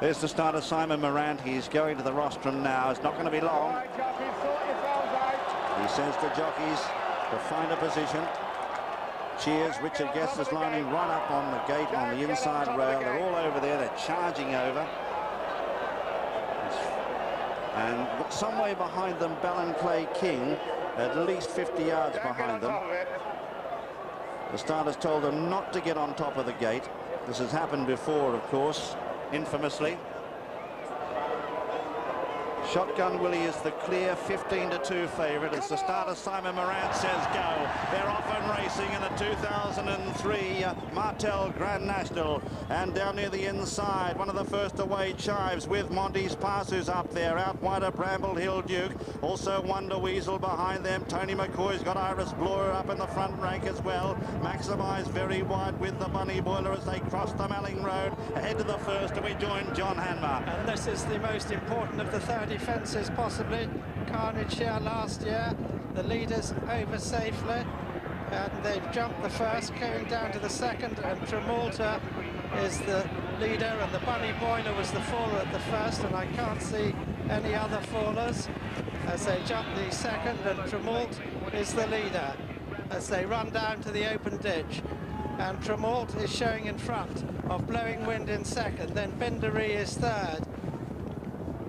There's the starter, Simon Morant. He's going to the rostrum now. It's not going to be long. He says to jockeys to find a position. Cheers. Richard Guest is lining right up on the gate on the inside rail. They're all over there. They're charging over. And some way behind them, Ballinclay King, at least 50 yards behind them. The starters told them not to get on top of the gate. This has happened before, of course, infamously. Shotgun Willie is the clear 15-2 favourite. As the starter, Simon Morant, says go. They're off and racing in the 2003 Martel Grand National. And down near the inside, one of the first away chives with Monty's Pass, who's up there. Out wide of Bramble Hill Duke. Also Wonder Weasel behind them. Tony McCoy's got Iris Bloor up in the front rank as well. Maximise very wide with the Bunny Boiler as they cross the Malling Road. Ahead to the first, and we join John Hanmer. And this is the most important of the 30 fences, possibly. Carnage here last year. The leaders over safely, and they've jumped the first, going down to the second, and Tremolta is the leader, and the Bunny Boiler was the faller at the first, and I can't see any other fallers as they jump the second, and Tremolta is the leader as they run down to the open ditch. And Tremolta is showing in front of Blowing Wind in second, then Bindery is third.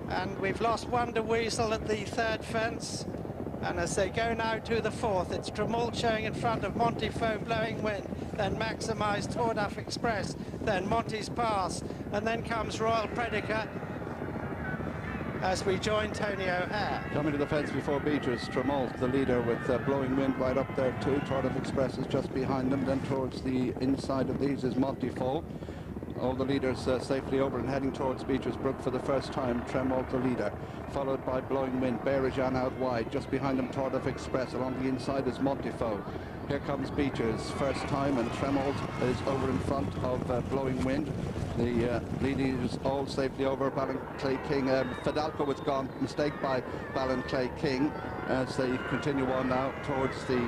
And we've lost Wonder Weasel at the third fence. And as they go now to the fourth, it's Tremolta showing in front of Monty Foe, Blowing Wind, then Maximise, Torduff Express, then Monty's Pass, and then comes Royal Predica as we join Tony O'Hare. Coming to the fence before Beaters, Tremolta, the leader, with Blowing Wind right up there too. Torduff Express is just behind them. Then towards the inside of these is Monty Foe. All the leaders safely over and heading towards Beatrice Brook for the first time. Tremolta the leader, followed by Blowing Wind. Barry out wide, just behind them Torduff Express. Along the inside is Monty Foe. Here comes Beatrice, first time, and Tremolta is over in front of Blowing Wind. The leaders all safely over. Ballinclay King, Fidalgo was gone, mistake by Ballinclay King, as they continue on now towards the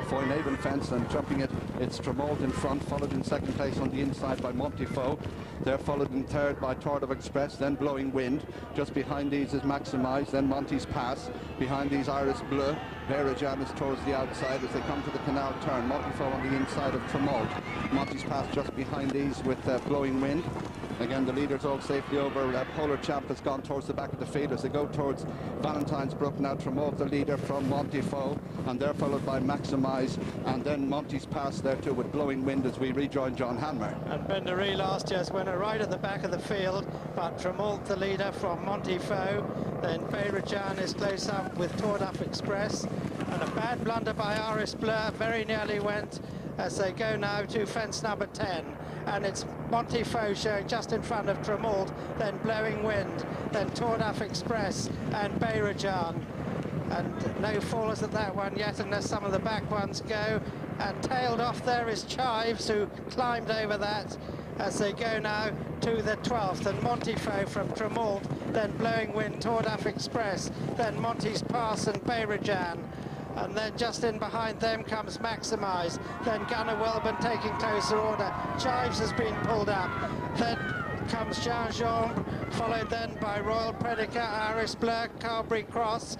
Foynaven fence, and jumping it, it's Tremolta in front, followed in second place on the inside by Monty Foe. They're followed in third by Torduff Express, then Blowing Wind. Just behind these is Maximise, then Monty's Pass. Behind these Iris Bleu. Verajam is towards the outside as they come to the canal turn. Monty Foe on the inside of Tremolta. Monty's Pass just behind these with Blowing Wind. Again, the leaders all safely over. Polar Champ has gone towards the back of the field as they go towards Valentine's Brook. Now Tremolta, the leader from Monty Foe, and they're followed by Maximise, and then Monty's Pass there too with Blowing Wind as we rejoin John Hanmer. And Bindery last year's winner right at the back of the field, but Tremolta, the leader from Monty Foe. Then Bayrajan is close up with Torduff Express, and a bad blunder by Iris Blur very nearly went as they go now to fence number 10. And it's Monty Foe showing just in front of Tremolta, then Blowing Wind, then Torduff Express and Bayrajan. And no fallers at that one yet, unless some of the back ones go. And tailed off there is Chives, who climbed over that as they go now to the 12th. And Monty Foe from Tremolta, then Blowing Wind, Torduff Express, then Monty's Pass and Bayrajan. And then just in behind them comes Maximise, then Gunnar Welburn taking closer order. Chives has been pulled up. Then comes Jean, followed then by Royal Predica, Iris Blur, Carberry Cross.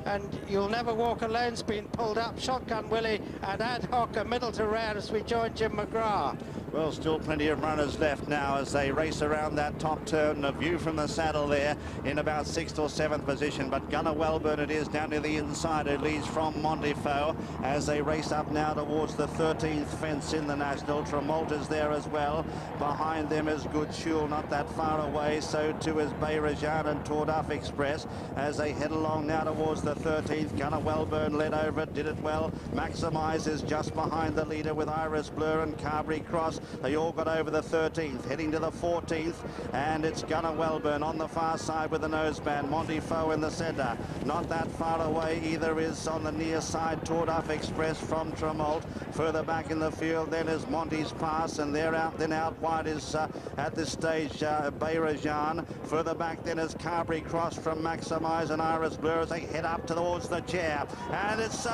And You'll Never Walk Alone's been pulled up. Shotgun Willie and Ad Hoc are middle to round as we join Jim McGrath. Well, still plenty of runners left now as they race around that top turn. A view from the saddle there in about 6th or 7th position. But Gunnar Welburn it is down to the inside. It leads from Monty Foe as they race up now towards the 13th fence in the National. Tremolta's there as well. Behind them is Good Shul, not that far away. So too is Bayrajan and Torduff Express as they head along now towards the 13th. Gunnar Welburn led over it, did it well. Maximise is just behind the leader with Iris Blur and Carberry Cross. They all got over the 13th, heading to the 14th, and it's Gunnar Welburn on the far side with the noseband. Monty Foe in the centre. Not that far away either is on the near side Torduff Express from Tremolta. Further back in the field then is Monty's Pass, and they're out. Then out wide is at this stage Bayrajan. Further back then is Carberry Cross from Maximise and Iris Blur as they head up towards the chair. And it's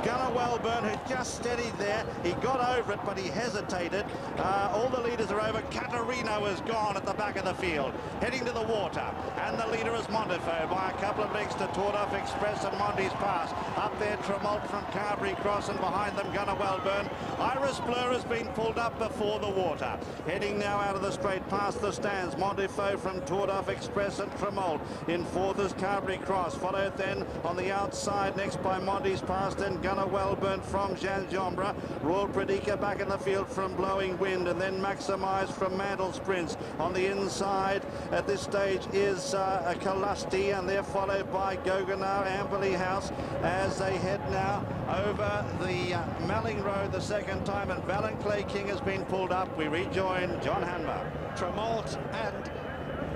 Gunnar Welburn, who just steadied there. He got over it, but he hesitated. All the leaders are over. Caterino is gone at the back of the field, heading to the water. And the leader is Montefiore by a couple of lengths to Tordaf Express and Monty's Pass. Up there, Tremont from Carberry Cross, and behind them, Gunnar Welburn. Iris Blur has been pulled up before the water. Heading now out of the straight past the stands. Montefiore from Tordaf Express and Tremont. In fourth is Carberry Cross, followed then on the outside next by Monty's Pass, then Gunnar Welburn from Gingembre. Royal Predica back in the field from Blowing Wind, and then Maximise from Mantle Sprints. On the inside at this stage is Calusty, and they're followed by Gogano, Amberleigh House, as they head now over the Melling Road the second time, and Valenclay King has been pulled up. We rejoin John Hanmer. Tremont and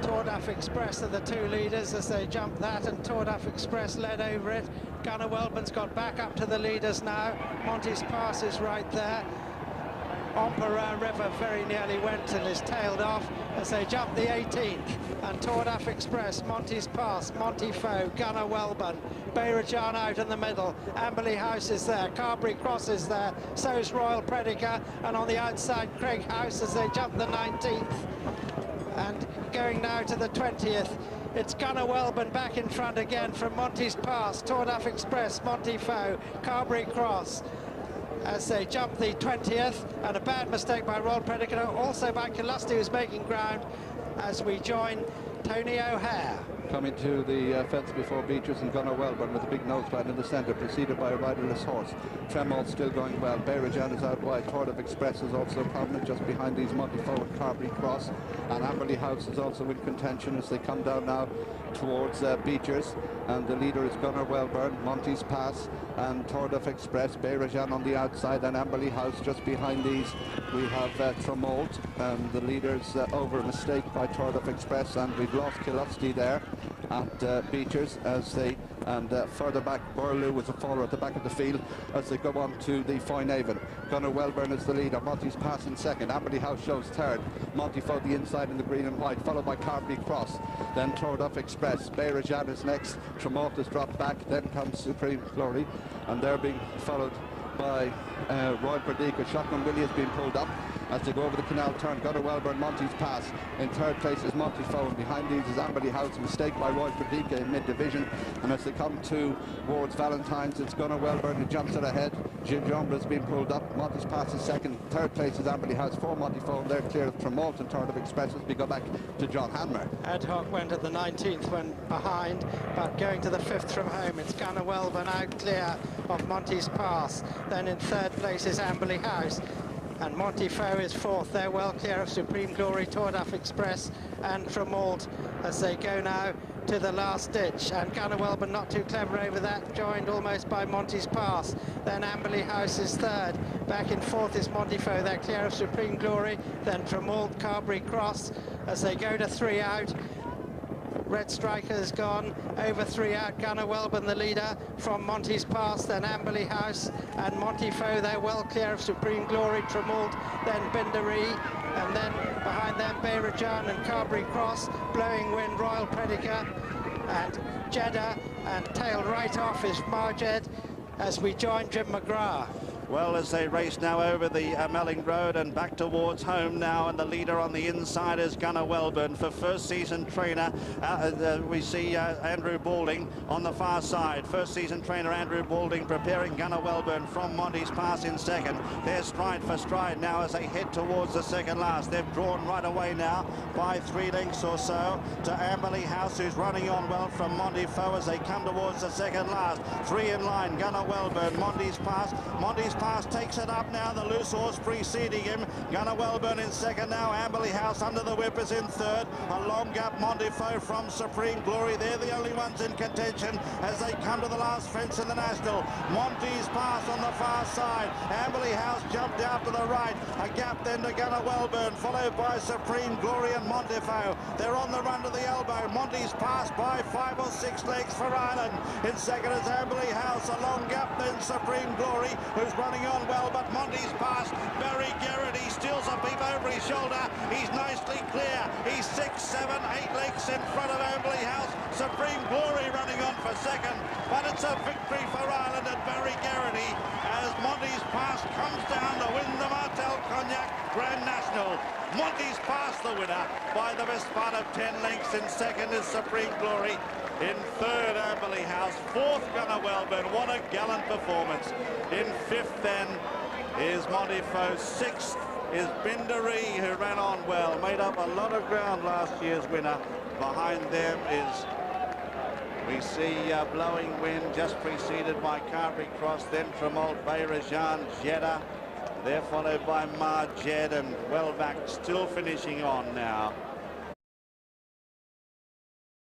Tordaf Express are the two leaders as they jump that, and Tordaf Express led over it. Gunnar Welburn's got back up to the leaders now. Monty's Pass is right there. Emperor River very nearly went and is tailed off as they jump the 18th. And Tordaf Express, Monty's Pass, Montefiore, Gunnar Welburn, Bayrajan out in the middle. Amberleigh House is there, Carberry Cross is there, so is Royal Predica, and on the outside Craig House as they jump the 19th. And going now to the 20th, it's Gunnar Welburn back in front again from Monty's Pass, Tordaf Express, Montefiore, Carberry Cross, as they jump the 20th, and a bad mistake by Royal Predica, also by Calusty, who's making ground, as we join Tony O'Hare. Coming to the fence before Beatrice and Gunnar Welburn with a big noseband in the centre, preceded by a riderless horse. Tremont still going well. Bayrajan is out wide. Tordaf Express is also prominent just behind these Montefiore and Carberry Cross. And Amberleigh House is also in contention as they come down now towards Beatrice. And the leader is Gunnar Welburn, Monty's Pass, and Tordaf Express. Bayrajan on the outside, and Amberleigh House just behind these. We have Tremont, and the leader's over a mistake by Tordaf Express, and we've lost Calusty there at Beatrice as they, and further back Burlew was a follower at the back of the field as they go on to the Foynaven. Gunnar Welburn is the leader, Monty's Pass in second, Amberleigh House shows third, Montefiore the inside in the green and white, followed by Carberry Cross, then Tordaf Express. Bayrajan is next, Tremont is dropped back, then comes Supreme Glory, and they're being followed by Royal Predica. Shotgun Willie has been pulled up as they go over the canal turn. Gunnar Welburn, Monty's Pass. In third place is Montefiore. Behind these is Amberleigh House. Mistake by Royal Predica in mid-division. And as they come towards Valentine's, it's Gunnar Welburn who jumps it ahead. Gingembre has been pulled up. Monty's Pass is second. Third place is Amberleigh House for Montefiore. They're clear of Tremont and Tordaf Express as we go back to John Hanmer. Ad Hoc went at the 19th when behind, but going to the 5th from home, it's Gunnar Welburn out clear of Monty's Pass. Then in third place is Amberleigh House, and Montefiore is fourth. They're well clear of Supreme Glory, Tordaf Express and Tremont as they go now to the last ditch, and Gunnar Welburn not too clever over that, joined almost by Monty's Pass. Then Amberleigh House is third. Back in fourth is Montefiore. They're clear of Supreme Glory, then Tremont, Carberry Cross as they go to 3 out. Red Striker has gone over 3 out. Gunnar Welburn the leader from Monty's Pass, then Amberleigh House and Montefiore. They're well clear of Supreme Glory, Tremont, then Bindery, and then behind them Bayrajan and Carberry Cross, Blowing Wind, Royal Predica and Jeddah, and tailed right off is Marjed as we join Jim McGrath. Well, as they race now over the Melling Road and back towards home now, and the leader on the inside is Gunnar Welburn. For first season trainer, we see Andrew Balding on the far side. First season trainer Andrew Balding preparing Gunnar Welburn from Monty's Pass in second. They're stride for stride now as they head towards the second last. They've drawn right away now by 3 lengths or so to Amberleigh House, who's running on well from Montefiore as they come towards the second last. 3 in line, Gunnar Welburn, Monty's Pass. Monty's Pass takes it up now, the loose horse preceding him. Gunnar Welburn in second now, Amberleigh House under the whip is in third. A long gap Montefiore from Supreme Glory. They're the only ones in contention as they come to the last fence in the National. Monty's Pass on the far side. Amberleigh House jumped out to the right. A gap then to Gunnar Welburn, followed by Supreme Glory and Montefiore. They're on the run to the elbow. Monty's Pass by 5 or 6 legs for Ireland. In second is Amberleigh House. A long gap then Supreme Glory, who's run running on well, but Monty's past. Barry Geraghty steals a peep over his shoulder. He's nicely clear. He's 6, 7, 8 lengths in front of Amberleigh House. Supreme Glory running on for second, but it's a victory for Ireland at Barry Geraghty as Monty's past comes down to win the Martel Cognac Grand National. Monty's past the winner by the best part of 10 lengths. In second is Supreme Glory. In third, Amberleigh House. Fourth, Gunnar Welburn. What a gallant performance. In fifth, then, is Monty Foe. Sixth is Binderee, who ran on well. Made up a lot of ground last year's winner. Behind them is, we see Blowing Wind, just preceded by Carberry Cross, then Tremont, Bayrajan, Jeddah. They're followed by Marjed and Wellback still finishing on now.